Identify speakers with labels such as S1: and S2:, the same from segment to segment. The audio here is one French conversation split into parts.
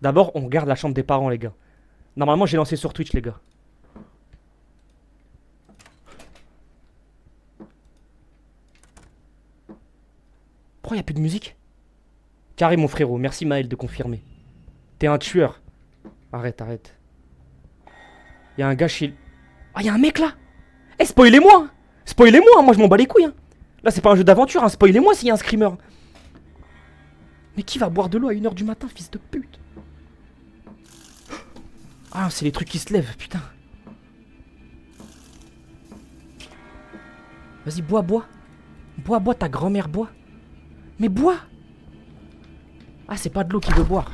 S1: D'abord, on regarde la chambre des parents, les gars. Normalement, j'ai lancé sur Twitch, les gars. Pourquoi y a plus de musique? Carré, mon frérot. Merci, Maël, de confirmer. T'es un tueur. Arrête, arrête. Y'a un gars chez... Ah, y'a un mec, là. Eh, spoilez-moi hein. Spoilez-moi, hein. Moi, je m'en bats les couilles, hein. Là, c'est pas un jeu d'aventure, hein. Spoilez-moi s'il y a un screamer. Mais qui va boire de l'eau à 1h du matin, fils de pute? Ah, c'est les trucs qui se lèvent, putain. Vas-y, bois, bois. Bois, bois, ta grand-mère boit. Mais bois. Ah, c'est pas de l'eau qu'il veut boire.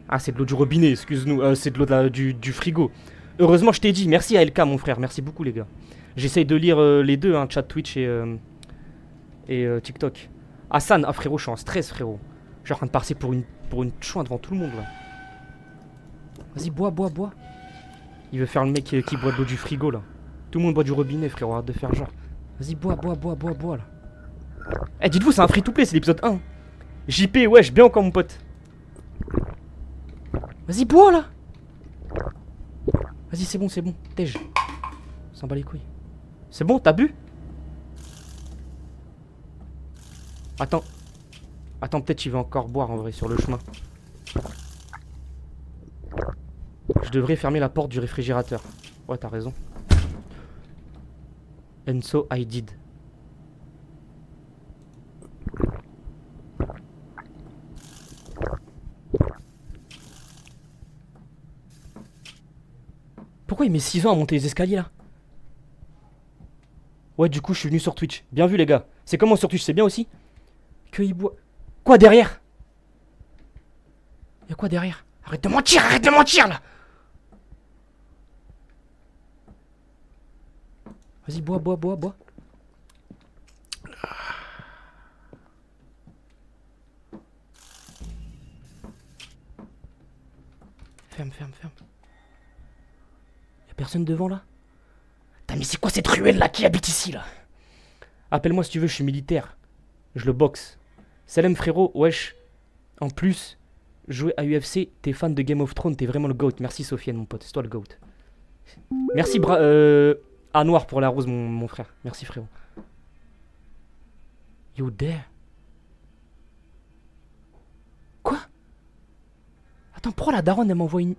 S1: Ah, c'est de l'eau du robinet, excuse-nous. C'est de l'eau du frigo. Heureusement, je t'ai dit. Merci à LK, mon frère. Merci beaucoup, les gars. J'essaye de lire les deux, hein, chat Twitch et TikTok. Hassan, ah frérot, je suis en stress, frérot. Je suis en train de passer pour une chouin devant tout le monde, là. Vas-y, bois, bois, bois. Il veut faire le mec qui boit de l'eau du frigo, là. Tout le monde boit du robinet, frérot. Arrête de faire genre. Vas-y, bois, bois, bois, bois, bois, là. Eh, dites-vous, c'est un free-to-play, c'est l'épisode 1. JP, wesh, bien encore, mon pote. Vas-y, bois, là. Vas-y, c'est bon, c'est bon. Tej. S'en bat les couilles. C'est bon, t'as bu? Attends. Attends, peut-être qu'il va encore boire, en vrai, sur le chemin. Je devrais fermer la porte du réfrigérateur. Ouais, t'as raison. And so I did. Pourquoi il met 6 ans à monter les escaliers là? Ouais, du coup, je suis venu sur Twitch. Bien vu, les gars. C'est comment sur Twitch? C'est bien aussi? Que il boit. Quoi derrière? Y'a quoi derrière? Arrête de mentir là! Vas-y, bois, bois, bois, bois. Ferme, ferme, ferme. Y'a personne devant là? Putain, mais c'est quoi cette ruelle là qui habite ici là? Appelle-moi si tu veux, je suis militaire. Je le boxe. Salam frérot, wesh. En plus, jouer à UFC, t'es fan de Game of Thrones, t'es vraiment le GOAT. Merci Sofiane, mon pote, c'est toi le GOAT. Merci à Noir pour la rose, mon frère. Merci frérot. You there? Quoi? Attends, pourquoi la daronne elle m'envoie une...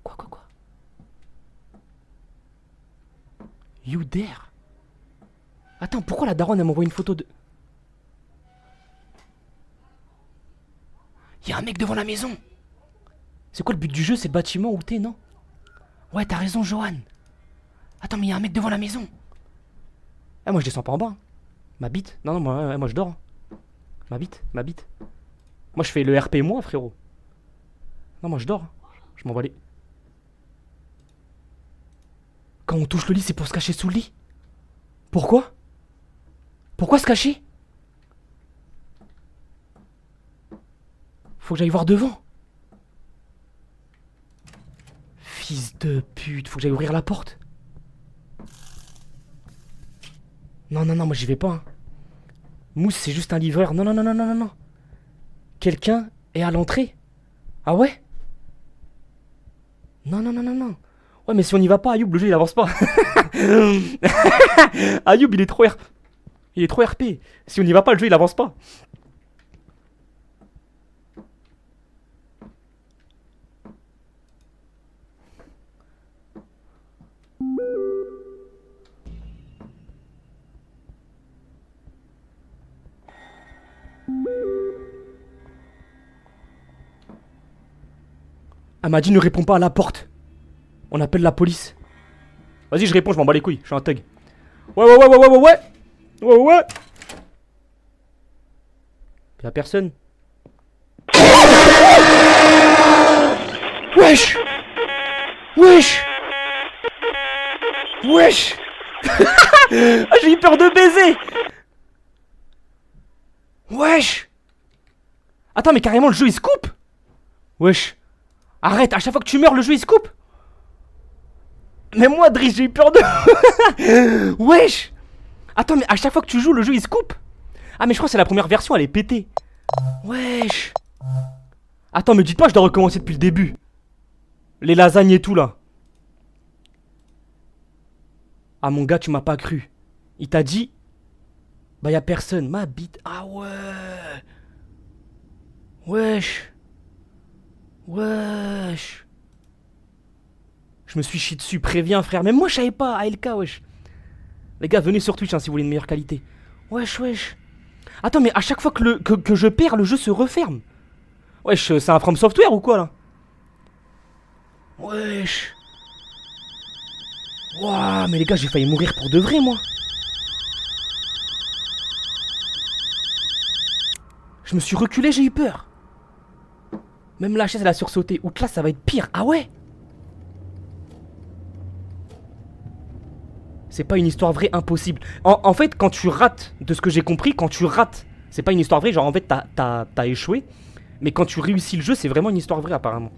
S1: Quoi? You there? Attends, pourquoi la daronne elle m'envoie une photo de... Y'a un mec devant la maison. C'est quoi le but du jeu? C'est le bâtiment où t'es, non? Ouais, t'as raison, Johan. Attends, mais y'a un mec devant la maison. Eh, moi je descends pas en bas. Hein. Ma bite? Non, moi je dors. Hein. Ma bite. Moi je fais le RP moi, frérot. Non, moi je dors. Hein. Je m'en bats les... Quand on touche le lit, c'est pour se cacher sous le lit. Pourquoi? Pourquoi se cacher? Faut que j'aille voir devant. Fils de pute, faut que j'aille ouvrir la porte. Non, moi j'y vais pas. Hein. Mousse, c'est juste un livreur. Non. Quelqu'un est à l'entrée. Ah ouais? Non. Ouais, mais si on y va pas, Ayoub, le jeu il avance pas. Ayoub, il est trop RP. Si on y va pas, le jeu il avance pas. Elle m'a dit ne réponds pas à la porte. On appelle la police. Vas-y, je réponds, je m'en bats les couilles, je suis un thug. Ouais. Y'a personne. Wesh. Ah, j'ai eu peur de baiser. Wesh. Attends, mais carrément le jeu il se coupe. Wesh. Arrête, à chaque fois que tu meurs, le jeu il se coupe. Mais moi, Driss, j'ai eu peur de... Wesh. Attends, mais à chaque fois que tu joues, le jeu il se coupe. Ah, mais je crois que c'est la première version, elle est pétée. Wesh. Attends, me dites pas, je dois recommencer depuis le début. Les lasagnes et tout là. Ah, mon gars, tu m'as pas cru. Il t'a dit. Bah, y'a personne. Ma bite. Ah ouais. Wesh. Wesh. Je me suis chié dessus, préviens frère. Même moi je savais pas, ALK wesh. Les gars, venez sur Twitch hein, si vous voulez une meilleure qualité. Wesh, wesh. Attends, mais à chaque fois que je perds, le jeu se referme. Wesh, c'est un From Software ou quoi là? Wesh. Wouah, mais les gars, j'ai failli mourir pour de vrai moi. Je me suis reculé, j'ai eu peur. Même la chaise elle a sursauté. Outre là, ça va être pire. Ah ouais? C'est pas une histoire vraie impossible. En fait, quand tu rates, de ce que j'ai compris, quand tu rates, c'est pas une histoire vraie, genre en fait t'as échoué. Mais quand tu réussis le jeu, c'est vraiment une histoire vraie apparemment.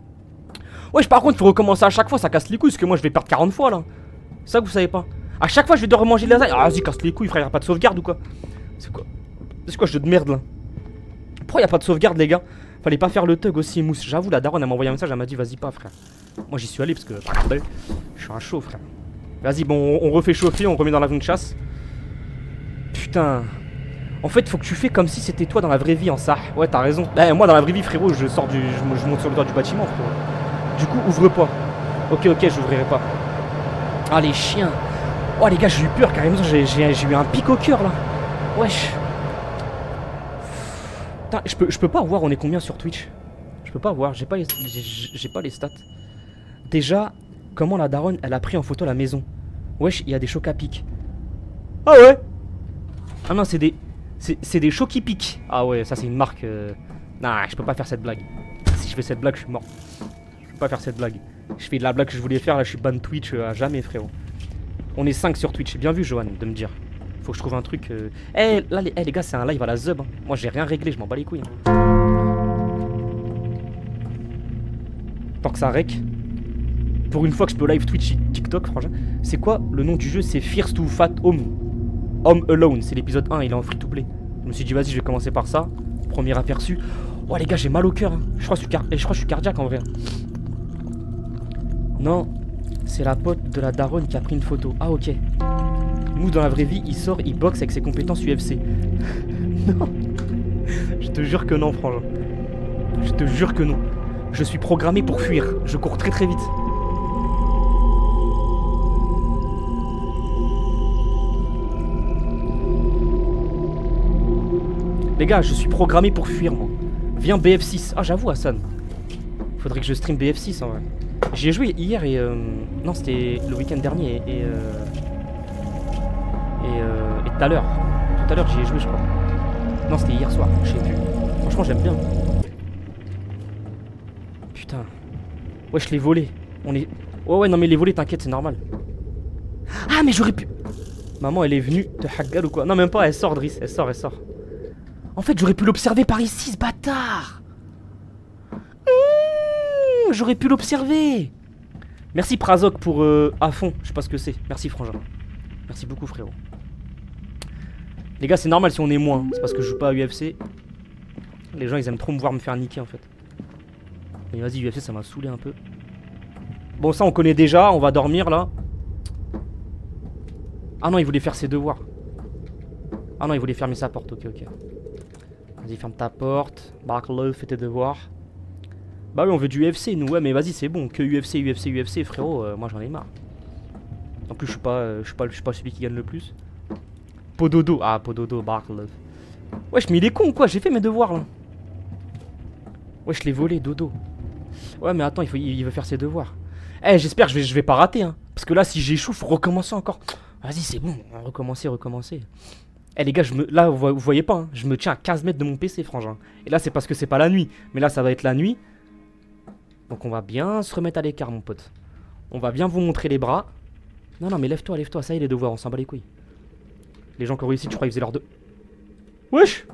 S1: Wesh, par contre, faut recommencer à chaque fois, ça casse les couilles, parce que moi je vais perdre 40 fois là. C'est ça que vous savez pas. À chaque fois, je vais devoir remanger les lasagnes. Ah, vas-y, casse les couilles, frère, y'a pas de sauvegarde ou quoi? C'est quoi? C'est quoi, jeu de merde là? Pourquoi y'a pas de sauvegarde, les gars? Fallait pas faire le thug aussi, mousse. J'avoue, la daronne, elle m'a envoyé un message, elle m'a dit, vas-y pas, frère. Moi j'y suis allé parce que, je suis un chaud, frère. Vas-y, bon, on refait chauffer, on remet dans l'avion de chasse. Putain. En fait, faut que tu fais comme si c'était toi dans la vraie vie en ça. Ouais, t'as raison. Bah, moi, dans la vraie vie, frérot, je sors du. Je monte sur le toit du bâtiment, frérot. Du coup, ouvre pas. Ok, j'ouvrirai pas. Ah, les chiens. Oh, les gars, j'ai eu peur carrément. J'ai eu un pic au cœur là. Wesh. Putain, je peux pas voir, on est combien sur Twitch? Je peux pas voir, j'ai pas les stats. Déjà, comment la daronne, elle a pris en photo la maison? Wesh, il y a des chocs à pic. Ah ouais? Ah non, c'est des chocs qui piquent. Ah ouais, ça c'est une marque. Nah, je peux pas faire cette blague. Si je fais cette blague, je suis mort. Je peux pas faire cette blague. Je fais de la blague que je voulais faire, là je suis ban Twitch à jamais, frérot. On est 5 sur Twitch, bien vu, Johan, de me dire. Faut que je trouve un truc. Eh, là, les gars, c'est un live à la Zub. Hein. Moi, j'ai rien réglé, je m'en bats les couilles. Hein. Tant que ça rec. Pour une fois que je peux live Twitch TikTok, franchement. C'est quoi le nom du jeu? C'est Fierce to Fat Home. Home Alone, c'est l'épisode 1, il est en free to play. Je me suis dit, vas-y, je vais commencer par ça. Premier aperçu. Oh, les gars, j'ai mal au cœur. Hein. Je crois que je suis cardiaque en vrai. Non, c'est la pote de la daronne qui a pris une photo. Ah, ok. Nous, dans la vraie vie, il sort, il boxe avec ses compétences UFC. Non. Je te jure que non, frangin. Je te jure que non. Je suis programmé pour fuir. Je cours très très vite. Les gars, je suis programmé pour fuir, moi. Viens BF6. Ah, j'avoue, Hassan. Faudrait que je stream BF6 en vrai. J'y ai joué hier et non, c'était le week-end dernier et tout à l'heure. Tout à l'heure, j'y ai joué, je crois. Non, c'était hier soir, je sais plus. Franchement, j'aime bien. Putain. Ouais, je l'ai volé. On est. Ouais, non, mais les volés, t'inquiète, c'est normal. Ah, mais j'aurais pu. Maman, elle est venue te haggal ou quoi? Non, même pas, elle sort, Driss. Elle sort. En fait, j'aurais pu l'observer par ici, ce bâtard. J'aurais pu l'observer. Merci Prazok pour à fond. Je sais pas ce que c'est. Merci Frangin. Merci beaucoup, frérot. Les gars, c'est normal si on est moins. C'est parce que je joue pas à UFC. Les gens, ils aiment trop me voir me faire niquer en fait. Mais vas-y, UFC, ça m'a saoulé un peu. Bon, ça, on connaît déjà. On va dormir là. Ah non, il voulait faire ses devoirs. Ah non, il voulait fermer sa porte. Ok. Vas-y, ferme ta porte. Barclay, fais tes devoirs. Bah oui, on veut du UFC, nous. Ouais, mais vas-y, c'est bon. Que UFC, frérot. Moi, j'en ai marre. En plus, je suis pas celui qui gagne le plus. Pododo. Ah, Pododo, Barclay. Wesh, mais il est con, quoi. J'ai fait mes devoirs, là. Wesh, je l'ai volé, Dodo. Ouais, mais attends, il veut faire ses devoirs. Eh, j'espère que je vais pas rater, hein. Parce que là, si j'échoue, faut recommencer encore. Vas-y, c'est bon. Recommencer. Eh les gars, là vous voyez pas, hein, je me tiens à 15 mètres de mon PC, frangin. Et là c'est parce que c'est pas la nuit. Mais là ça va être la nuit. Donc on va bien se remettre à l'écart, mon pote. On va bien vous montrer les bras. Non, mais lève-toi, ça y est les devoirs, on s'en bat les couilles. Les gens qui ont réussi, tu crois qu'ils faisaient leurs deux. Wesh,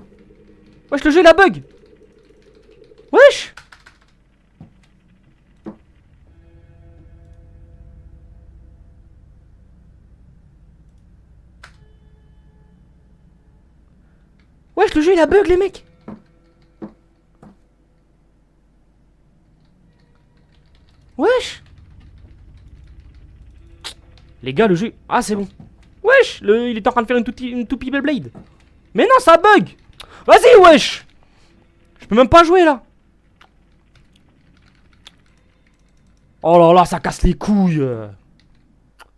S1: le jeu il a bug. Wesh. Wesh, le jeu il a bug, les mecs. Wesh. Les gars, le jeu... Ah, c'est bon. Wesh, il est en train de faire une toupie Beyblade. Mais non, ça bug. Vas-y, wesh. Je peux même pas jouer, là. Oh là là, ça casse les couilles.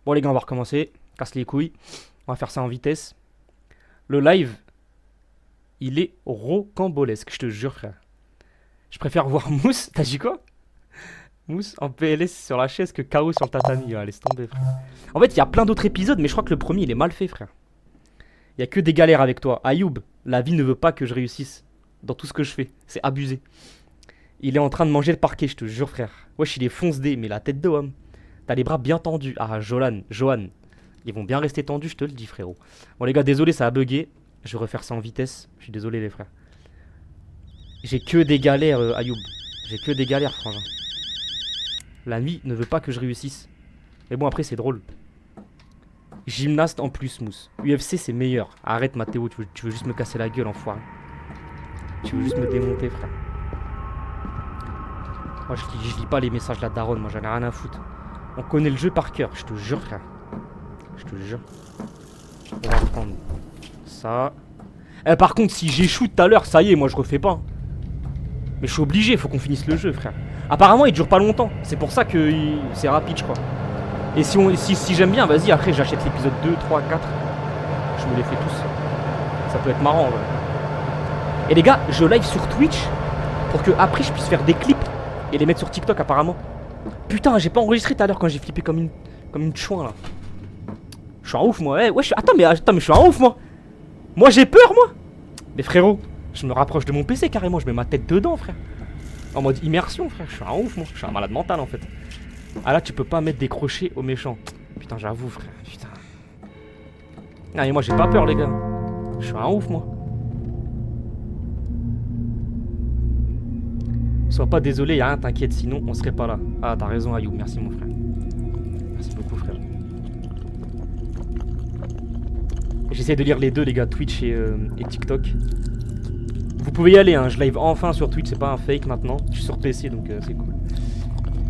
S1: Bon, les gars, on va recommencer. Casse les couilles. On va faire ça en vitesse. Le live, il est rocambolesque, je te jure, frère. Je préfère voir Mousse, t'as dit quoi? Mousse en PLS sur la chaise que KO sur le tatami. Ah, laisse tomber, frère. En fait, il y a plein d'autres épisodes, mais je crois que le premier, il est mal fait, frère. Il y a que des galères avec toi. Ayoub, la vie ne veut pas que je réussisse dans tout ce que je fais. C'est abusé. Il est en train de manger le parquet, je te jure, frère. Wesh, il est fonce-dé, mais la tête de homme. T'as les bras bien tendus. Ah, Johan. Ils vont bien rester tendus, je te le dis, frérot. Bon, les gars, désolé, ça a bugué. Je vais refaire ça en vitesse. Je suis désolé, les frères. J'ai que des galères, Ayoub. J'ai que des galères, frangin. La vie ne veut pas que je réussisse. Mais bon, après, c'est drôle. Gymnaste en plus, Mousse. UFC, c'est meilleur. Arrête, Mathéo. Tu veux juste me casser la gueule, enfoiré. Tu veux juste me démonter, frère. Moi, je lis pas les messages de la daronne. Moi, j'en ai rien à foutre. On connaît le jeu par cœur. Je te jure, frère. Je te jure. On va prendre ça. Par contre, si j'échoue tout à l'heure, ça y est, moi, je refais pas. Mais je suis obligé. Faut qu'on finisse le jeu, frère. Apparemment, il dure pas longtemps. C'est pour ça que c'est rapide, je crois. Et si j'aime bien, vas-y, après, j'achète l'épisode 2, 3, 4. Je me les fais tous. Ça peut être marrant, ouais. Et les gars, je live sur Twitch pour que après je puisse faire des clips et les mettre sur TikTok apparemment. Putain, j'ai pas enregistré tout à l'heure quand j'ai flippé comme une chouin là. Je suis un ouf moi. Ouais, attends, mais je suis un ouf moi. Moi j'ai peur moi. Mais frérot, je me rapproche de mon PC carrément, je mets ma tête dedans, frère. En mode immersion, frère. Je suis un ouf moi. Je suis un malade mental en fait. Ah là, tu peux pas mettre des crochets aux méchants. Putain, j'avoue, frère. Putain. Ah, mais moi j'ai pas peur, les gars. Je suis un ouf moi. Sois pas désolé, y'a rien, t'inquiète, sinon on serait pas là. Ah, t'as raison, Ayoub, merci mon frère. Merci beaucoup, frère. J'essaie de lire les deux, les gars, Twitch et TikTok. Vous pouvez y aller, hein, je live enfin sur Twitch, c'est pas un fake maintenant. Je suis sur PC, donc c'est cool.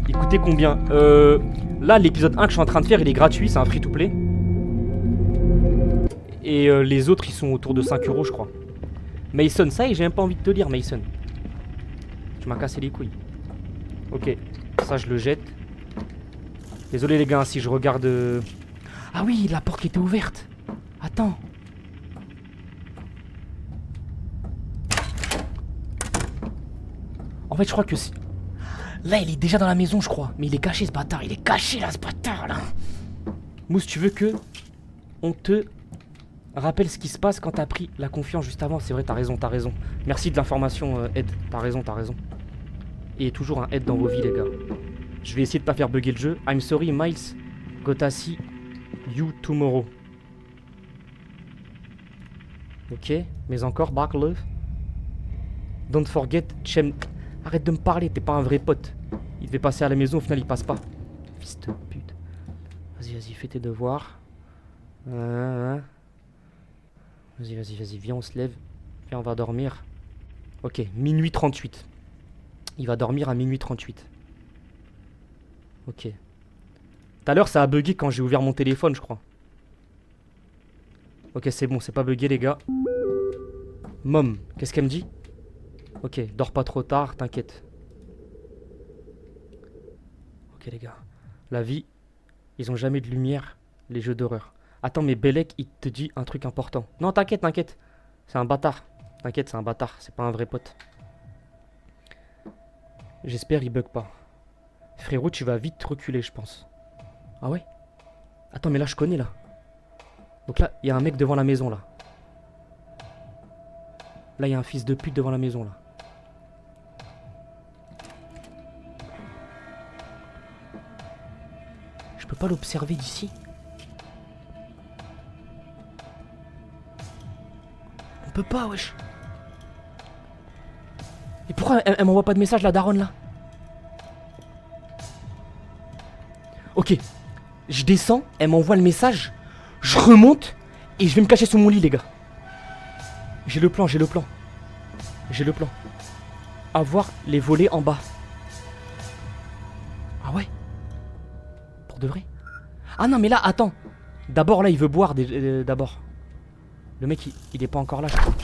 S1: Écoutez combien là, l'épisode 1 que je suis en train de faire, il est gratuit, c'est un free-to-play. Et les autres, ils sont autour de 5 €, je crois. Mason, ça y est, j'ai même pas envie de te lire, Mason. Tu m'as cassé les couilles. Ok, ça je le jette. Désolé les gars, si je regarde... Ah oui, la porte qui était ouverte. Attends. En fait, je crois que si... Là, il est déjà dans la maison, je crois. Mais il est caché, ce bâtard. Il est caché, là, ce bâtard, là. Mousse, tu veux que... on te... rappelle ce qui se passe quand t'as pris la confiance juste avant. C'est vrai, t'as raison, t'as raison. Merci de l'information, Ed. T'as raison, t'as raison. Et toujours un Ed dans vos vies, les gars. Je vais essayer de pas faire bugger le jeu. I'm sorry, Miles. Gotta see you tomorrow. Ok, mais encore, back love. Don't forget, Chem. Arrête de me parler, t'es pas un vrai pote. Il devait passer à la maison, au final il passe pas. Fils de pute. Vas-y, fais tes devoirs. Vas-y, viens, on se lève. Viens, on va dormir. Ok, minuit 38. Il va dormir à minuit 38. Ok. Tout à l'heure, ça a bugué quand j'ai ouvert mon téléphone, je crois. Ok, c'est bon, c'est pas bugué, les gars. Mom, qu'est-ce qu'elle me dit? Ok, dors pas trop tard, t'inquiète. Ok, les gars. La vie, ils ont jamais de lumière, les jeux d'horreur. Attends, mais Belek, il te dit un truc important. Non, t'inquiète. C'est un bâtard. T'inquiète, c'est un bâtard. C'est pas un vrai pote. J'espère il bug pas. Frérot, tu vas vite reculer, je pense. Ah ouais? Attends, mais là, je connais, là. Donc là, il y a un mec devant la maison, là. Là, il y a un fils de pute devant la maison, là. Je peux pas l'observer d'ici? On peut pas, wesh. Et pourquoi elle m'envoie pas de message, la daronne, là? Ok. Je descends, elle m'envoie le message. Je remonte et je vais me cacher sous mon lit, les gars. J'ai le plan, j'ai le plan. J'ai le plan. Avoir les volets en bas. Ah ouais? Pour de vrai? Ah non mais là, attends. D'abord là, il veut boire d'abord. Le mec, il est pas encore là, je crois.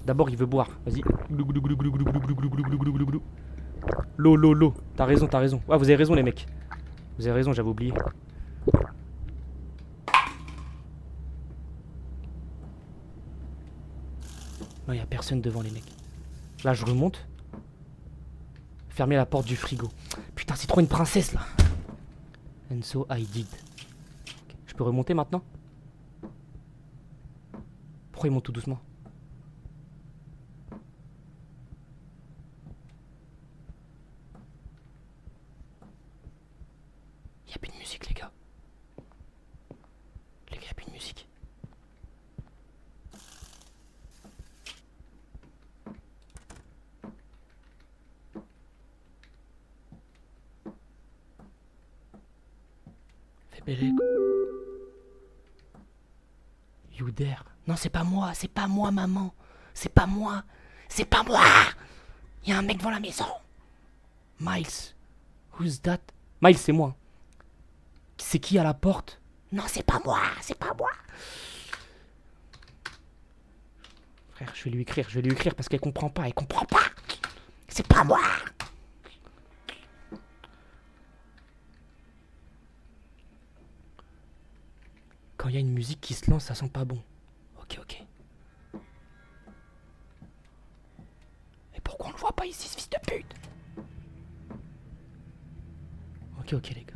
S1: D'abord, il veut boire. Vas-y. L'eau. T'as raison, t'as raison. Ouais, vous avez raison, les mecs. Vous avez raison, j'avais oublié. Non, y a personne devant, les mecs. Là, je remonte. Fermer la porte du frigo. Putain, c'est trop une princesse, là. And so I did. Okay. Je peux remonter maintenant? Pourquoi il monte tout doucement? Y'a plus de musique, les gars. Les gars, y'a plus de musique. Fais belle écho. You dare. Non, c'est pas moi, maman. C'est pas moi. C'est pas moi. Y'a un mec devant la maison. Miles. Who's that? Miles, c'est moi. C'est qui à la porte? Non, c'est pas moi. Frère, je vais lui écrire parce qu'elle comprend pas. C'est pas moi. Quand il y a une musique qui se lance, ça sent pas bon. Ok. Et pourquoi on le voit pas ici, ce fils de pute? Ok, les gars.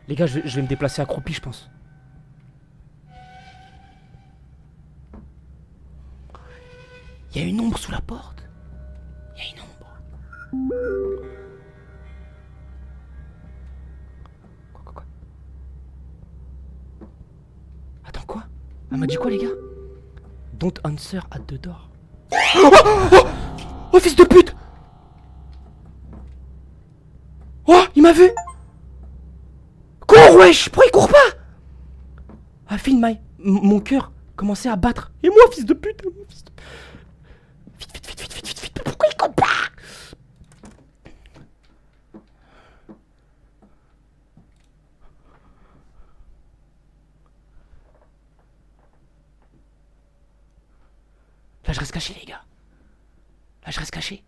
S1: Les gars, je vais me déplacer accroupi, je pense. Il y a une ombre sous la porte. Il y a une ombre. Quoi? Attends, quoi? Elle m'a dit quoi, les gars? Don't answer at the door. Oh, fils de pute! Oh, il m'a vu! Cours, wesh! Pourquoi il court pas? Ah, mon cœur commençait à battre. Et moi, fils de pute! Vite, pourquoi il court pas? Là, je reste caché, les gars. Là, je reste caché.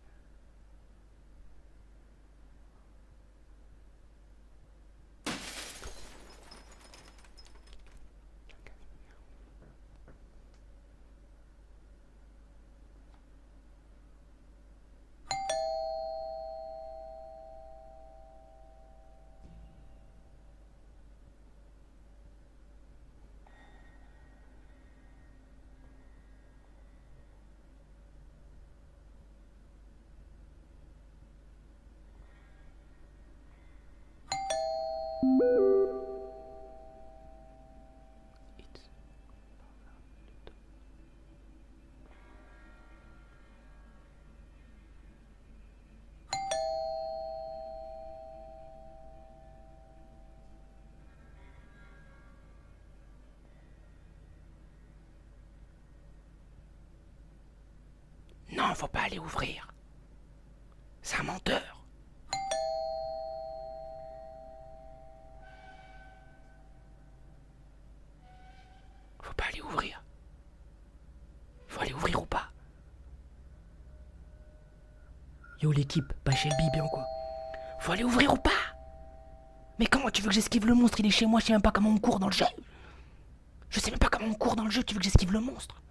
S1: Non, faut pas aller ouvrir. C'est un menteur. Faut pas aller ouvrir. Faut aller ouvrir ou pas? Yo l'équipe, pas Shelby bien quoi. Faut aller ouvrir ou pas? Mais comment tu veux que j'esquive le monstre? Il est chez moi, je sais même pas comment on court dans le jeu. Je sais même pas comment on court dans le jeu, tu veux que j'esquive le monstre?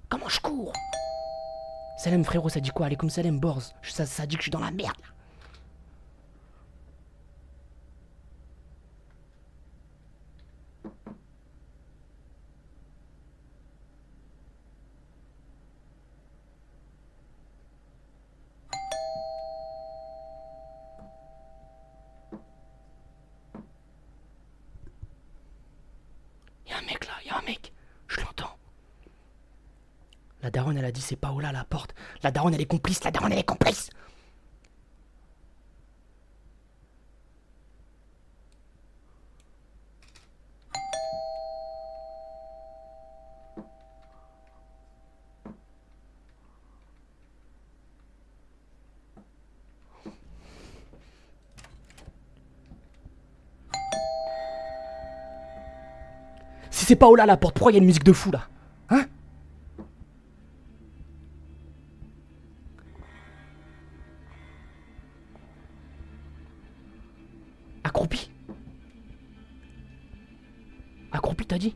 S1: Comment je cours? Salem frérot, ça dit quoi? Allez comme Salem Borz. Ça dit que je suis dans la merde là. Y'a un mec, je l'entends. La daronne elle a dit c'est Paola à la porte. La daronne elle est complice. Si c'est pas Ola à la porte, pourquoi il y a une musique de fou là? Hein? Accroupi? Accroupi, t'as dit?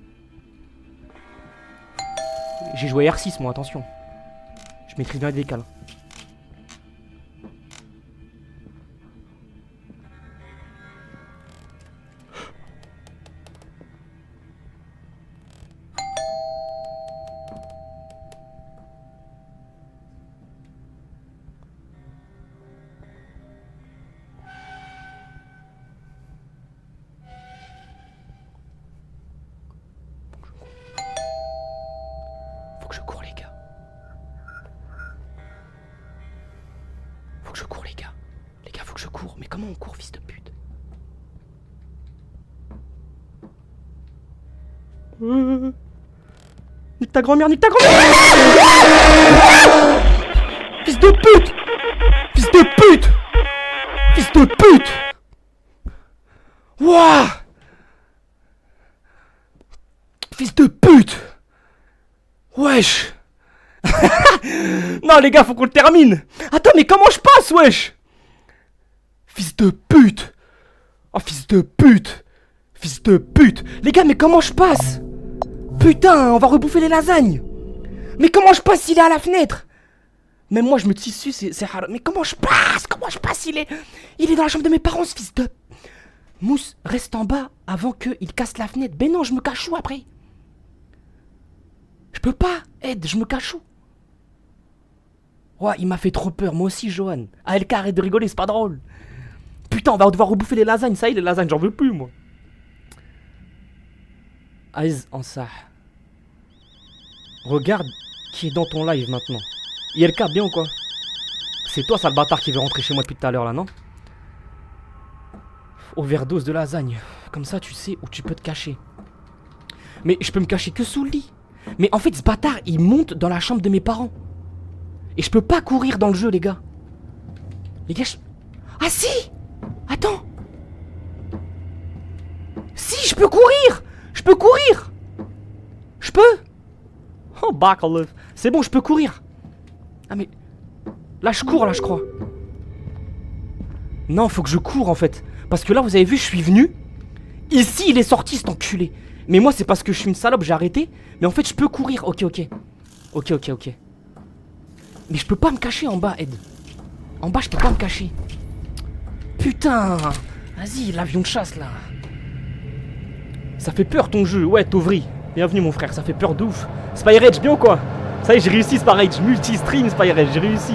S1: J'ai joué R6 moi, attention. Je maîtrise bien les décales. Faut que je cours les gars. Faut que je cours les gars. Les gars, faut que je cours. Mais comment on court, fils de pute? Nique ta grand-mère, nique ta grand-mère! Fils de pute! Fils de pute! Fils de pute! Wouah! Fils de pute! Wesh! Non les gars, faut qu'on le termine! Attends, mais comment je passe, wesh? Fils de pute! Oh, fils de pute! Fils de pute! Les gars, mais comment je passe? Putain, on va rebouffer les lasagnes! Mais comment je passe s'il est à la fenêtre? Même moi, je me tisse dessus, c'est hard. Mais comment je passe? Comment je passe? Il est dans la chambre de mes parents, ce fils de... Mousse, reste en bas avant qu'il casse la fenêtre. Ben non, je me cache où après? Je peux pas, Ed, je me cache où? Ouais, il m'a fait trop peur, moi aussi, Johan. ALK, arrête de rigoler, c'est pas drôle. Putain, on va devoir rebouffer les lasagnes, ça y est, les lasagnes, j'en veux plus, moi. Aïz en ça. Regarde qui est dans ton live maintenant. ILK, bien ou quoi? C'est toi, sale bâtard, qui veut rentrer chez moi depuis tout à l'heure, là, non? Overdose de lasagne. Comme ça, tu sais où tu peux te cacher. Mais je peux me cacher que sous le lit. Mais en fait, ce bâtard, il monte dans la chambre de mes parents. Et je peux pas courir dans le jeu, les gars. Les gars, Ah si! Attends! Si, je peux courir! Je peux courir! Je peux! Oh, back on love. C'est bon, je peux courir. Ah mais... Là, je cours, là, je crois. Non, faut que je cours, en fait. Parce que là, vous avez vu, je suis venu. Ici, il est sorti, cet enculé. Mais moi, c'est parce que je suis une salope, j'ai arrêté. Mais en fait, je peux courir. Ok, ok. Ok, ok, ok. Mais je peux pas me cacher en bas, Ed. En bas, je peux pas me cacher. Putain. Vas-y, l'avion de chasse, là. Ça fait peur, ton jeu. Ouais, Tovri. Bienvenue, mon frère. Ça fait peur de ouf. Spyrage, bien ou quoi? Ça y est, j'ai réussi Spyrage. Multi-stream Spyrage, j'ai réussi.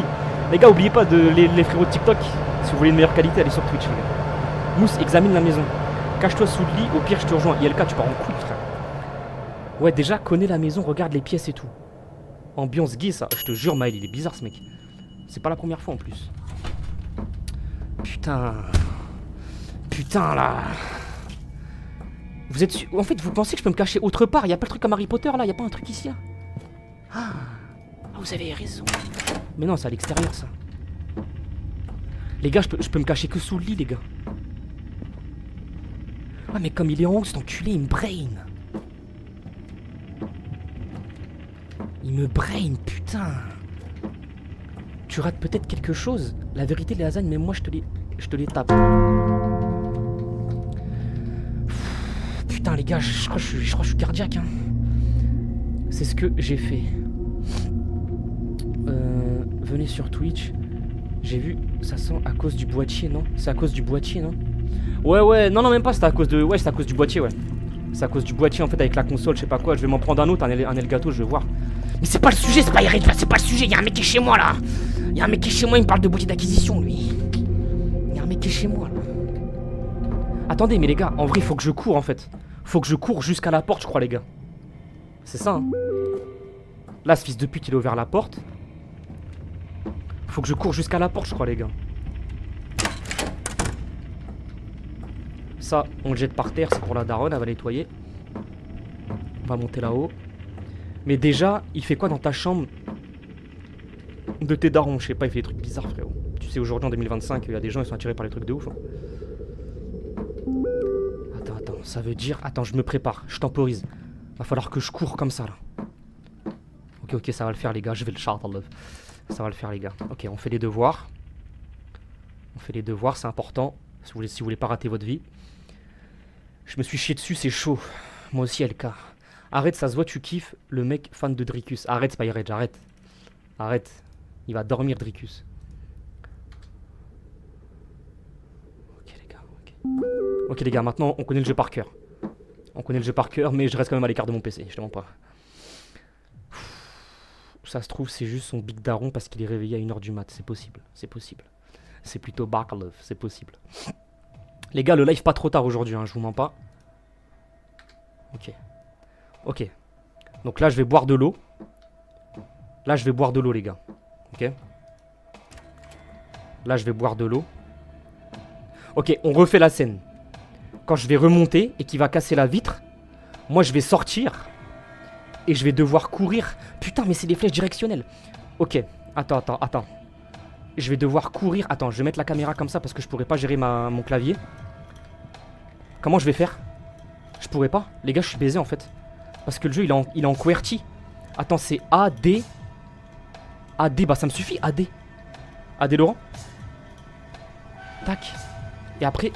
S1: Les gars, oubliez pas de les frérots de TikTok. Si vous voulez une meilleure qualité, allez sur Twitch, les gars. Mousse, examine la maison. Cache-toi sous le lit, au pire, je te rejoins. ILK, tu pars en couille, frère. Ouais, déjà, connais la maison, regarde les pièces et tout. Ambiance gay, ça. Je te jure, Maël, il est bizarre, ce mec. C'est pas la première fois, en plus. Putain. Putain, là. Vous êtes sûr... En fait, vous pensez que je peux me cacher autre part? Y'a pas le truc comme Harry Potter, là? Y'a pas un truc ici, là? Ah, vous avez raison. Mais non, c'est à l'extérieur, ça. Les gars, je peux me cacher que sous le lit, les gars. Ouais, mais comme il est en haut, cet enculé, il me brain. Il me brain, putain. Tu rates peut-être quelque chose. La vérité, les lasagnes, même moi, je te les tape. Putain, les gars, je crois que je suis cardiaque, hein. C'est ce que j'ai fait. Venez sur Twitch. J'ai vu, ça sent à cause du boîtier, non? C'est à cause du boîtier, non? Ouais, non, même pas, c'est à cause de... Ouais, c'est à cause du boîtier, ouais. C'est à cause du boîtier, en fait, avec la console, je sais pas quoi. Je vais m'en prendre un autre, un Elgato, je vais voir. Mais c'est pas le sujet, c'est pas Irene, c'est pas le sujet. Y'a un mec qui est chez moi, là. Y'a un mec qui est chez moi, il me parle de boîtier d'acquisition, lui. Y'a un mec qui est chez moi, là. Attendez, mais les gars, en vrai, faut que je cours, en fait. Faut que je cours jusqu'à la porte, je crois, les gars. C'est ça, hein. Là, ce fils de pute, il a ouvert la porte. Faut que je cours jusqu'à la porte, je crois, les gars. Ça, on le jette par terre, c'est pour la daronne, elle va nettoyer. On va monter là-haut. Mais déjà, il fait quoi dans ta chambre de tes darons? Je sais pas, il fait des trucs bizarres, frérot. Tu sais, aujourd'hui, en 2025, il y a des gens qui sont attirés par les trucs de ouf, hein. Attends, ça veut dire... Attends, je me prépare, je temporise. Va falloir que je cours comme ça là. Ok, ok, ça va le faire les gars, je vais le char dans l'œuf. Ça va le faire les gars. Ok, on fait les devoirs. On fait les devoirs, c'est important. Si vous voulez pas rater votre vie. Je me suis chié dessus, c'est chaud. Moi aussi, LK. Arrête, ça se voit, tu kiffes le mec fan de Dricus. Arrête, Spyrage, arrête. Arrête. Il va dormir, Dricus. Ok, les gars, ok. Ok, les gars, maintenant, on connaît le jeu par cœur. On connaît le jeu par cœur, mais je reste quand même à l'écart de mon PC, je te mens pas. Ça se trouve, c'est juste son big daron parce qu'il est réveillé à 1h du mat. C'est possible, c'est possible. C'est plutôt Barlove, c'est possible. Les gars, le live pas trop tard aujourd'hui, hein, je vous mens pas. Ok. Ok. Donc là, je vais boire de l'eau. Là, je vais boire de l'eau, les gars. Ok. Là, je vais boire de l'eau. Ok, on refait la scène. Quand je vais remonter et qu'il va casser la vitre, moi, je vais sortir. Et je vais devoir courir. Putain, mais c'est des flèches directionnelles. Ok, attends. Je vais devoir courir. Attends, je vais mettre la caméra comme ça parce que je pourrais pas gérer mon clavier. Comment je vais faire? Je pourrais pas. Les gars, je suis baisé en fait. Parce que le jeu, il est en QWERTY. Attends, c'est AD. AD, bah ça me suffit, AD. AD Laurent. Tac. Et après...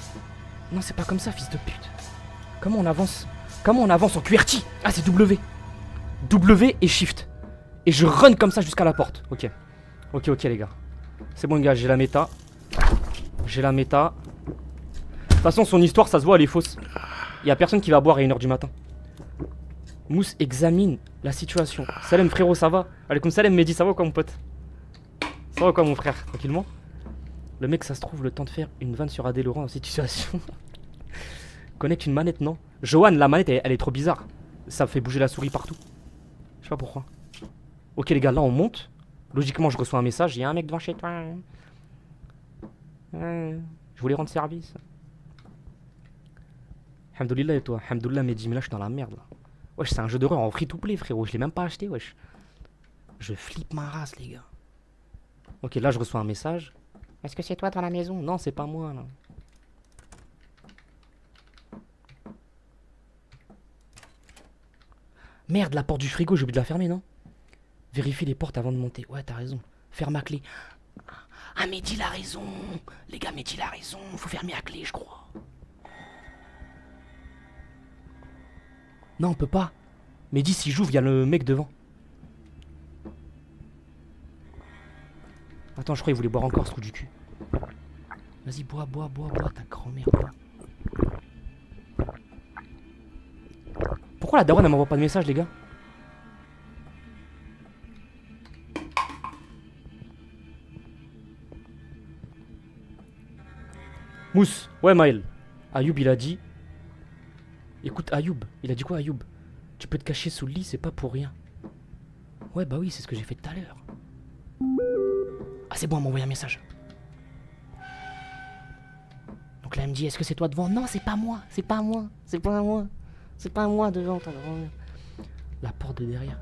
S1: Non, c'est pas comme ça, fils de pute. Comment on avance? Comment on avance en QWERTY? Ah, c'est W. W et Shift. Et je run comme ça jusqu'à la porte. Ok. Ok, les gars. C'est bon, les gars, j'ai la méta. J'ai la méta. De toute façon, son histoire, ça se voit, elle est fausse. Il y a personne qui va boire à 1h du matin. Mousse examine la situation. Salam, frérot, ça va? Alaikum salam, Mehdi, ça va quoi, mon pote? Ça va quoi, mon frère? Tranquillement? Le mec, ça se trouve, le temps de faire une vanne sur AD Laurent dans cette situation. Connecte une manette, non? Johan, la manette, elle est trop bizarre. Ça fait bouger la souris partout. Je sais pas pourquoi. Ok, les gars, là, on monte. Logiquement, je reçois un message. Il y a un mec devant chez toi. Je voulais rendre service. Alhamdoulilah et toi? Alhamdoulilah, Mehdi, mais là, je suis dans la merde, là. Wesh, c'est un jeu d'horreur en free-to-play, frérot. Je l'ai même pas acheté, wesh. Je flippe ma race, les gars. Ok, là, je reçois un message. Est-ce que c'est toi dans la maison? Non, c'est pas moi, là. Merde, la porte du frigo, j'ai oublié de la fermer, non? Vérifie les portes avant de monter. Ouais, t'as raison. Ferme à clé. Ah, Mehdi, il a raison. Les gars, Mehdi, il a raison. Faut fermer à clé, je crois. Non, on peut pas. Mehdi, si j'ouvre, il y a le mec devant. Attends, je crois qu'il voulait boire encore ce trou du cul. Vas-y, bois, ta grand-mère, bois. Pourquoi la daronne, elle m'envoie pas de message, les gars? Mousse, ouais, Maël. Ayoub, il a dit... Écoute, Ayoub, il a dit quoi, Ayoub? Tu peux te cacher sous le lit, c'est pas pour rien. Ouais, bah oui, c'est ce que j'ai fait tout à l'heure. Ah, c'est bon, elle m'a envoyé un message. Donc là, elle me dit, est-ce que c'est toi devant? Non, c'est pas moi, c'est pas moi, c'est pas moi. C'est pas moi devant, ta grand-mère. La porte de derrière.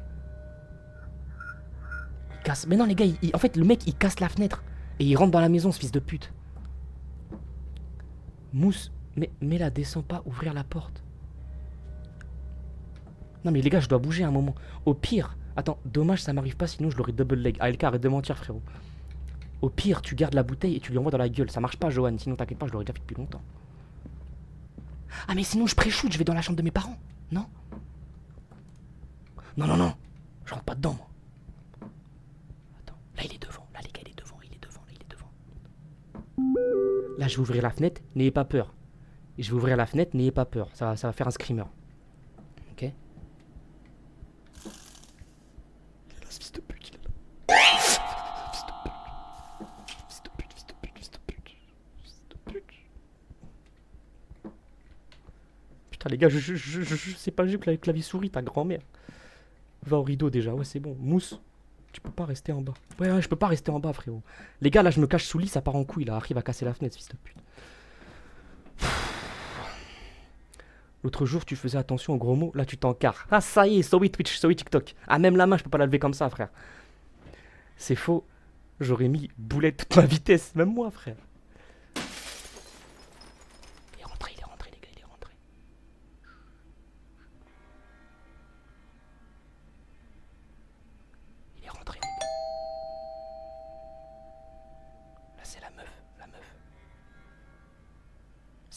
S1: Il casse... Mais non, les gars, en fait, le mec, il casse la fenêtre. Et il rentre dans la maison, ce fils de pute. Mousse, mais là, descends pas, ouvrir la porte. Non, mais les gars, je dois bouger un moment. Au pire, attends, dommage, ça m'arrive pas, sinon je l'aurais double leg. ALK, arrête de mentir, frérot. Au pire, tu gardes la bouteille et tu lui envoies dans la gueule. Ça marche pas, Johan, sinon t'inquiète pas, je l'aurais déjà fait depuis longtemps. Ah, mais sinon, je pré-shoot, je vais dans la chambre de mes parents. Non? Non. Je rentre pas dedans, moi. Attends, là, il est devant. Là, les gars, il est devant. Là, je vais ouvrir la fenêtre, n'ayez pas peur. Je vais ouvrir la fenêtre, n'ayez pas peur. Ça va faire un screamer. Ok? Il est là, ce fils de pute, il est là. Fils de pute. Putain, les gars, je sais pas jouer avec clavier souris, ta grand-mère. Va au rideau déjà, ouais, c'est bon. Mousse, tu peux pas rester en bas. Ouais, je peux pas rester en bas, frérot. Les gars, là, je me cache sous le lit, ça part en couille, là. Arrive à casser la fenêtre, fils de pute. L'autre jour, tu faisais attention aux gros mots, là, tu t'encarres. Ah, ça y est, sorry Twitch, sorry TikTok. Ah, même la main, je peux pas la lever comme ça, frère. C'est faux. J'aurais mis boulette toute ma vitesse, même moi, frère. Il est rentré, les gars, il est rentré.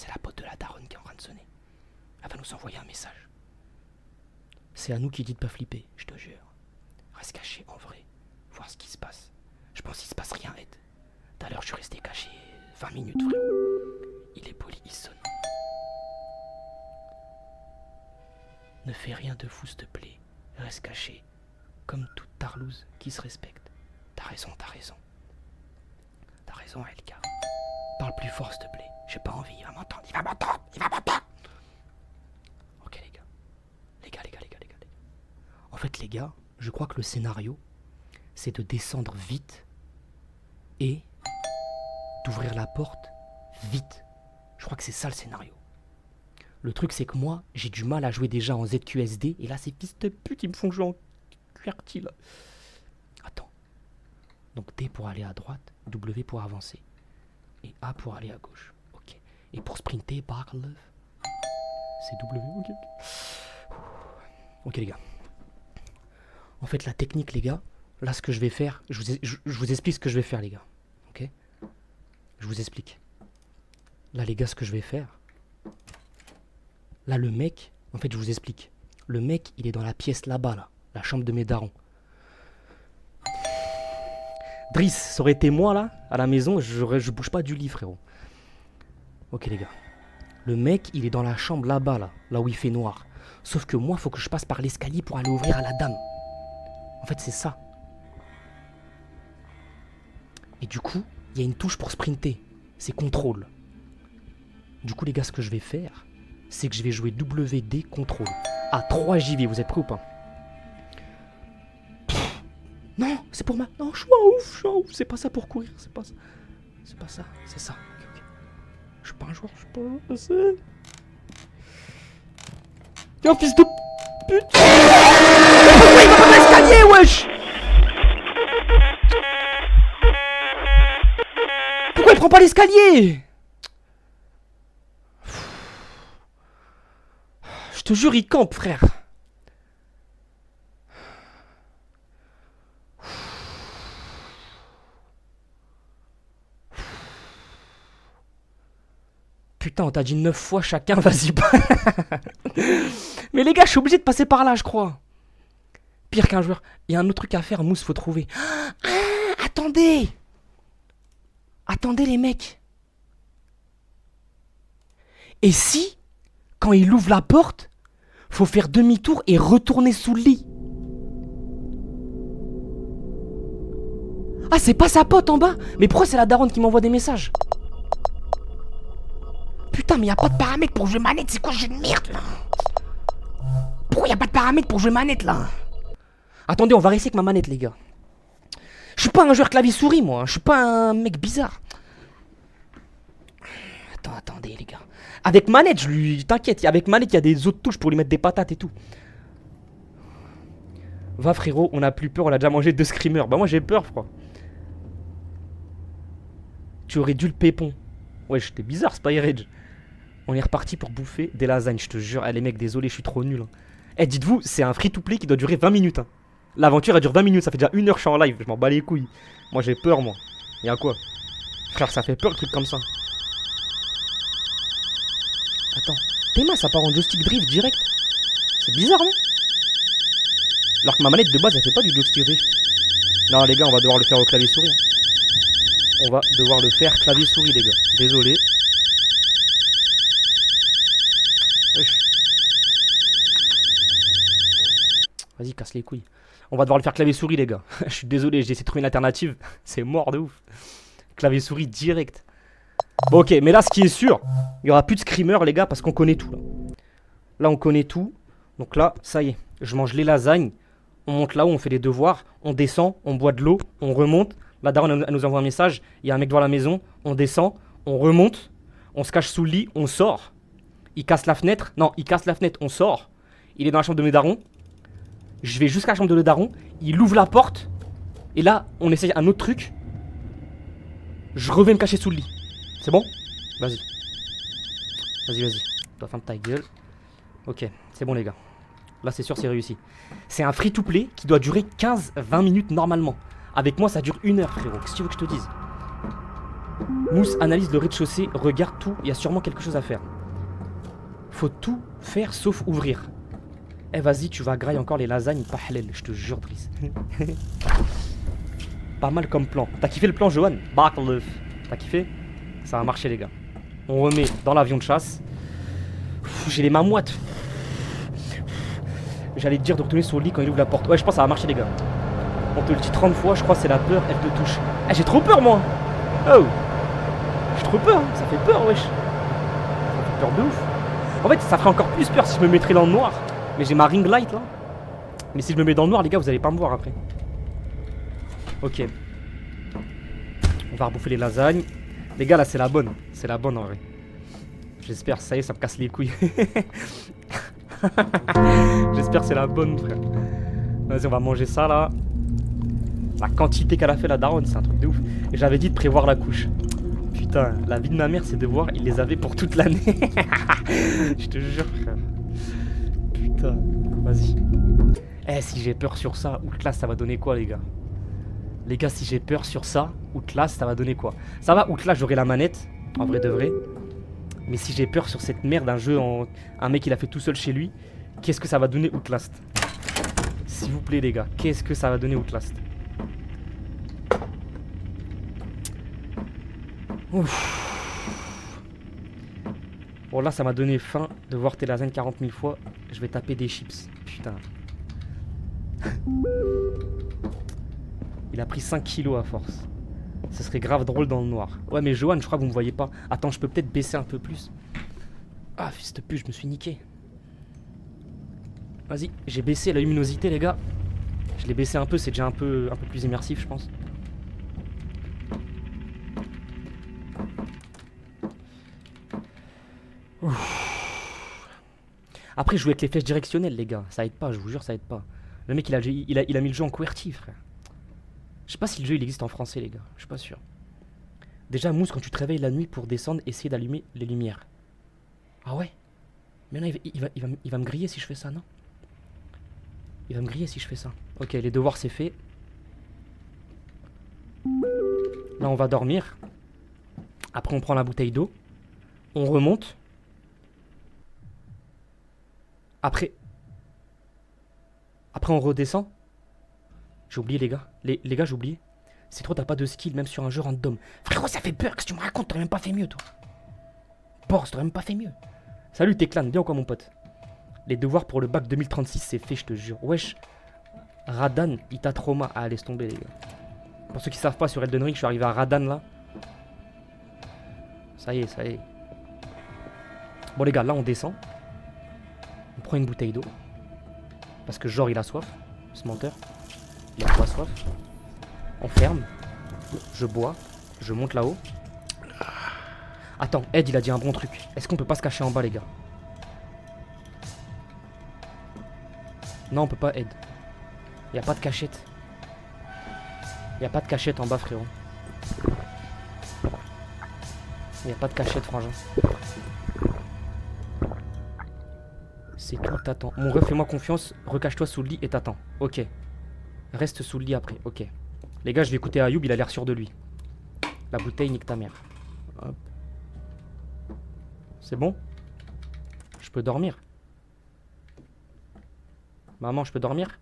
S1: C'est la pote de la daronne qui est en train de sonner. Elle va nous envoyer un message. C'est à nous qui dit de pas flipper, je te jure. Reste caché en vrai, voir ce qui se passe. Je pense qu'il se passe rien, Ed. Tout à l'heure, je suis resté caché 20 minutes, frérot. Il est poli, il sonne. Ne fais rien de fou, s'il te plaît. Reste caché, comme toute tarlouse qui se respecte. T'as raison, t'as raison. T'as raison, LK. Parle plus fort, s'il te plaît. J'ai pas envie, il va m'entendre, il va m'entendre, il va m'entendre. Ok, les gars. Les gars. En fait, les gars, je crois que le scénario, c'est de descendre vite et d'ouvrir la porte vite. Je crois que c'est ça le scénario. Le truc, c'est que moi, j'ai du mal à jouer déjà en ZQSD. Et là, ces fils de pute, ils me font jouer en QWERTY, là. Attends. Donc D pour aller à droite, W pour avancer. Et A pour aller à gauche. Ok. Et pour sprinter, back left, c'est W. Ok. Ok, les gars. En fait, la technique, les gars, là, ce que je vais faire, je vous explique ce que je vais faire, les gars. Ok? Je vous explique. Là, les gars, ce que je vais faire. Là, le mec, en fait, je vous explique. Le mec, il est dans la pièce là-bas, là. La chambre de mes darons. Driss, ça aurait été moi, là, à la maison, je bouge pas du lit, frérot. Ok, les gars. Le mec, il est dans la chambre là-bas, là où il fait noir. Sauf que moi, faut que je passe par l'escalier pour aller ouvrir à la dame. En fait, c'est ça. Et du coup, il y a une touche pour sprinter. C'est contrôle. Du coup, les gars, ce que je vais faire, c'est que je vais jouer WD contrôle. À 3 JV, vous êtes prêts ou pas? Non, c'est pour ma... Non, je suis un ouf. C'est pas ça pour courir, c'est pas ça. C'est pas ça, c'est ça. Ok. Je suis pas un joueur, je suis pas un joueur. Tiens, fils de pute. Pourquoi il va pas l'escalier, wesh? Pourquoi il prend pas l'escalier? Je te jure, il campe, frère. Putain, on t'a dit 9 fois chacun, vas-y. Mais les gars, je suis obligé de passer par là, je crois. Pire qu'un joueur. Il y a un autre truc à faire, Mousse, faut trouver. Ah, attendez. Attendez, les mecs. Et si, quand il ouvre la porte, faut faire demi-tour et retourner sous le lit? Ah, c'est pas sa pote en bas? Mais pourquoi c'est la daronne qui m'envoie des messages? Putain, mais y'a pas de paramètres pour jouer manette, c'est quoi ce jeu de merde là? Pourquoi y'a pas de paramètres pour jouer manette là? Attendez, on va réessayer avec ma manette, les gars. Je suis pas un joueur clavier-souris, moi. Je suis pas un mec bizarre. Attendez, les gars. Avec manette, je lui... T'inquiète, avec manette, il y a des autres touches pour lui mettre des patates et tout. Va, frérot, on a plus peur, on a déjà mangé 2 screamers. Bah, moi, j'ai peur, frère. Tu aurais dû le pépon. Ouais, j'étais bizarre, c'est pas Rage. On est reparti pour bouffer des lasagnes, je te jure. Eh, les mecs, désolé, je suis trop nul. Hein. Eh, dites-vous, c'est un free-to-play qui doit durer 20 minutes. Hein. L'aventure, elle dure 20 minutes, ça fait déjà 1 heure que je suis en live. Je m'en bats les couilles. Moi, j'ai peur, moi. Y'a quoi? Frère, ça fait peur, le truc comme ça. Attends, tes mains, ça part en joystick drift direct. C'est bizarre, non? Alors que ma manette de base, elle fait pas du joystick drift. Non, les gars, on va devoir le faire au clavier-souris. Hein. On va devoir le faire clavier-souris, les gars. Désolé. Wesh. Vas-y, casse les couilles. On va devoir le faire clavier-souris, les gars. Je suis désolé, j'ai essayé de trouver une alternative. C'est mort de ouf. Clavier-souris direct. Bon, ok, mais là, ce qui est sûr, il n'y aura plus de screamer, les gars, parce qu'on connaît tout. Là, on connaît tout. Donc là, ça y est. Je mange les lasagnes. On monte là-haut, on fait les devoirs. On descend, on boit de l'eau, on remonte. La daronne, elle nous envoie un message. Il y a un mec devant la maison. On descend, on remonte. On se cache sous le lit, on sort. Il casse la fenêtre. Non, il casse la fenêtre, on sort. Il est dans la chambre de mes darons. Je vais jusqu'à la chambre de le daron. Il ouvre la porte. Et là, on essaye un autre truc. Je reviens me cacher sous le lit. C'est bon? Vas-y. Vas-y. Toi, ferme ta gueule. Ok, c'est bon, les gars. Là, c'est sûr, c'est réussi. C'est un free-to-play qui doit durer 15-20 minutes normalement. Avec moi, ça dure 1 heure, frérot. Qu'est-ce que tu veux que je te dise? Mousse, analyse le rez-de-chaussée, regarde tout, il y a sûrement quelque chose à faire. Faut tout faire sauf ouvrir. Eh vas-y, tu vas grailler encore les lasagnes, pas halal, je te jure, Driss. Pas mal comme plan. T'as kiffé le plan, Johan? T'as kiffé? Ça va marcher, les gars. On remet dans l'avion de chasse. J'ai les mains moites. J'allais te dire de retourner sur le lit quand il ouvre la porte. Ouais, je pense que ça va marcher, les gars. On te le dit 30 fois, je crois que c'est la peur, elle te touche. Ah, j'ai trop peur, moi. Oh. J'ai trop peur, ça fait peur, wesh. Ça fait peur de ouf. En fait, ça ferait encore plus peur si je me mettrais dans le noir. Mais j'ai ma ring light, là. Mais si je me mets dans le noir, les gars, vous allez pas me voir après. Ok. On va rebouffer les lasagnes. Les gars, là, c'est la bonne. C'est la bonne, en vrai. J'espère, ça y est, ça me casse les couilles. J'espère que c'est la bonne, frère. Vas-y, on va manger ça, là. La quantité qu'elle a fait, la daronne, c'est un truc de ouf. Et j'avais dit de prévoir la couche. Putain, la vie de ma mère, c'est de voir, il les avait pour toute l'année. Je te jure, frère. Putain, vas-y. Eh, si j'ai peur sur ça, Outlast, ça va donner quoi, les gars? Les gars, si j'ai peur sur ça, Outlast, ça va donner quoi? Ça va, Outlast, j'aurai la manette, en vrai de vrai. Mais si j'ai peur sur cette merde, un jeu, un mec, il a fait tout seul chez lui, qu'est-ce que ça va donner, Outlast? S'il vous plaît, les gars, qu'est-ce que ça va donner, Outlast? Ouf. Bon, là, ça m'a donné faim de voir tes lasagnes 40 000 fois. Je vais taper des chips. Putain. Il a pris 5 kilos à force. Ce serait grave drôle dans le noir. Ouais, mais Johan, je crois que vous me voyez pas. Attends, je peux peut-être baisser un peu plus. Ah, fils de pute, je me suis niqué. Vas-y, j'ai baissé la luminosité, les gars. Je l'ai baissé un peu, c'est déjà un peu plus immersif, je pense. Ouf. Après, jouer avec les flèches directionnelles, les gars, ça aide pas, je vous jure, ça aide pas. Le mec, il a mis le jeu en QWERTY, frère. Je sais pas si le jeu il existe en français, les gars, je suis pas sûr. Déjà, Mousse, quand tu te réveilles la nuit pour descendre, essayer d'allumer les lumières. Ah ouais? Mais non, il va me griller si je fais ça, non? Il va me griller si je fais ça. Ok, les devoirs, c'est fait. Là, on va dormir. Après, on prend la bouteille d'eau. On remonte. Après, on redescend. J'ai oublié, les gars. Les gars, j'ai oublié. C'est trop, t'as pas de skill, même sur un jeu random. Frérot, ça fait peur. Qu'est-ce que tu me racontes? T'aurais même pas fait mieux, toi. Boris, t'aurais même pas fait mieux. Salut, Teclan. Bien ou quoi, mon pote? Les devoirs pour le bac 2036, c'est fait, je te jure. Wesh. Radan, il t'a trauma. Ah, laisse tomber, les gars. Pour ceux qui savent pas, sur Elden Ring, je suis arrivé à Radan, là. Ça y est, ça y est. Bon, les gars, là, on descend. On prend une bouteille d'eau. Parce que, genre, il a soif. Ce menteur. Il a pas soif. On ferme. Je bois. Je monte là-haut. Attends, Ed, il a dit un bon truc. Est-ce qu'on peut pas se cacher en bas, les gars? Non, on peut pas, Ed. Y a pas de cachette. Y a pas de cachette en bas, frérot. Y a pas de cachette, frangin. C'est tout, t'attends. Mon ref, fais-moi confiance. Recache-toi sous le lit et t'attends. Ok. Reste sous le lit après. Ok. Les gars, je vais écouter Ayoub, il a l'air sûr de lui. La bouteille, nique ta mère. Hop. C'est bon? Je peux dormir? Maman, je peux dormir?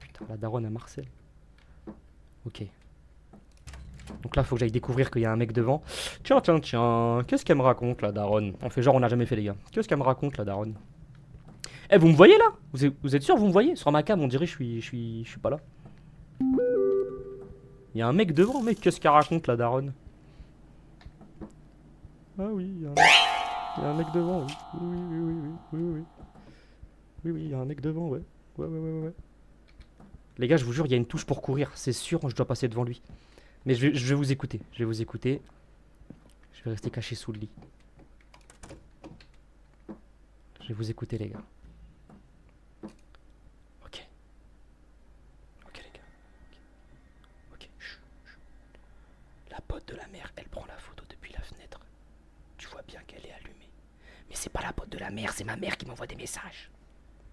S1: Putain, la daronne à Marcel. Ok. Donc là, faut que j'aille découvrir qu'il y a un mec devant. Tiens, tiens, tiens. Qu'est-ce qu'elle me raconte, la daronne? On fait genre, on n'a jamais fait, les gars. Qu'est-ce qu'elle me raconte, la daronne? Eh, vous me voyez là? Vous êtes sûr, vous me voyez? Sur ma cam, on dirait je suis pas là. Il y a un mec devant, mec. Qu'est-ce qu'elle raconte, la daronne? Ah oui, il y a un mec devant, oui. Oui, oui, oui, oui, oui, oui, oui. Oui, oui, il y a un mec devant, ouais. Ouais, ouais, ouais, ouais. Les gars, je vous jure, il y a une touche pour courir. C'est sûr, je dois passer devant lui. Mais je vais vous écouter. Je vais vous écouter. Je vais rester caché sous le lit. Je vais vous écouter, les gars. Ok. Ok, les gars. Ok. Chut, chut. La pote de la mère, elle prend la photo depuis la fenêtre. Tu vois bien qu'elle est allumée. Mais c'est pas la pote de la mère, c'est ma mère qui m'envoie des messages.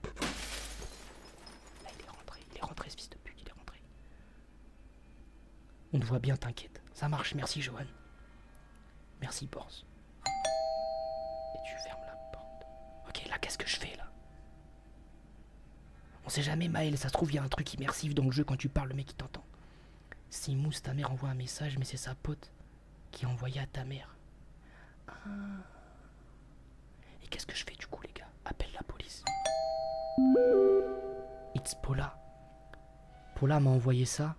S1: Là, il est rentré, ce fils de pute, il est rentré. On te voit bien, t'inquiète. Ça marche, merci Johan. Merci Borz. Et tu fermes la porte. Ok, là, qu'est-ce que je fais, là? On sait jamais, Maël, ça se trouve, il y a un truc immersif dans le jeu quand tu parles, le mec, il t'entend. Simous, ta mère envoie un message, mais c'est sa pote qui a envoyé à ta mère. Ah. Et qu'est-ce que je fais, du coup, les gars? Appelle la police. It's Paula. Paula m'a envoyé ça.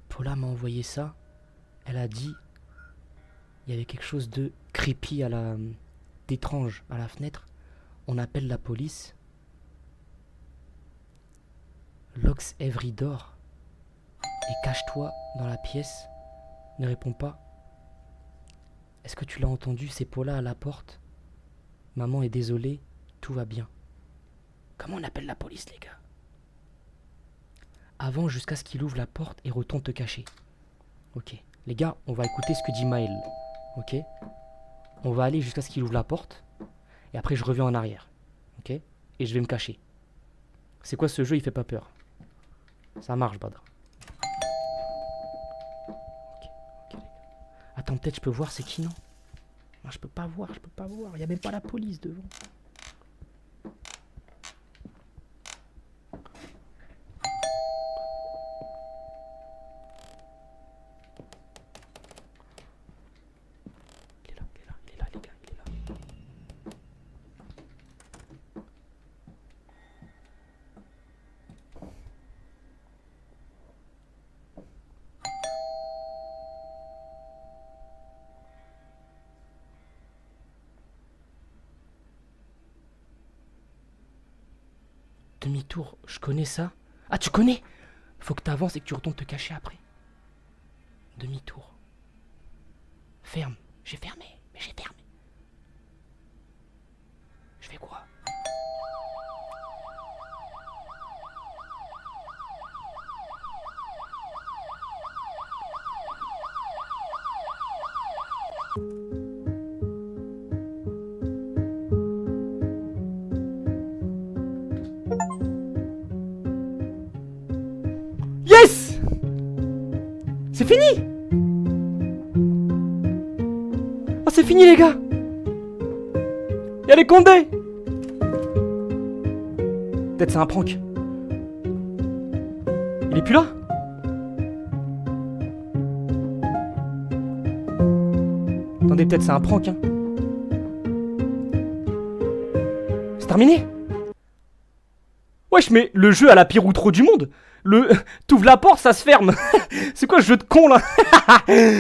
S1: Paula m'a envoyé ça. Elle a dit... Il y avait quelque chose de creepy d'étrange à la fenêtre. On appelle la police. Locks every door. Et cache-toi dans la pièce. Ne réponds pas. Est-ce que tu l'as entendu? C'est Paula à la porte. Maman est désolée. Tout va bien. Comment on appelle la police, les gars? Avant, jusqu'à ce qu'il ouvre la porte et retourne te cacher. Ok. Les gars, on va écouter ce que dit Maël. Ok. On va aller jusqu'à ce qu'il ouvre la porte. Et après, je reviens en arrière. Ok. Et je vais me cacher. C'est quoi ce jeu? Il fait pas peur. Ça marche, Badr. Ok. Attends, peut-être je peux voir c'est qui, non? Non, je peux pas voir. Il y a même pas la police devant. Il est là, les gars, il est là. Demi-tour, je connais ça. Ah, tu connais? Faut que t'avances et que tu retournes te cacher après. Demi-tour. Ferme. J'ai fermé, mais j'ai fermé. Je fais quoi? Yes! C'est fini! Oh, c'est fini, les gars! Y'a les Condés! Peut-être c'est un prank. Il est plus là? Attendez, peut-être c'est un prank, hein. C'est terminé? Wesh, mais le jeu a la pire outro du monde. T'ouvres la porte, ça se ferme. C'est quoi ce jeu de con là?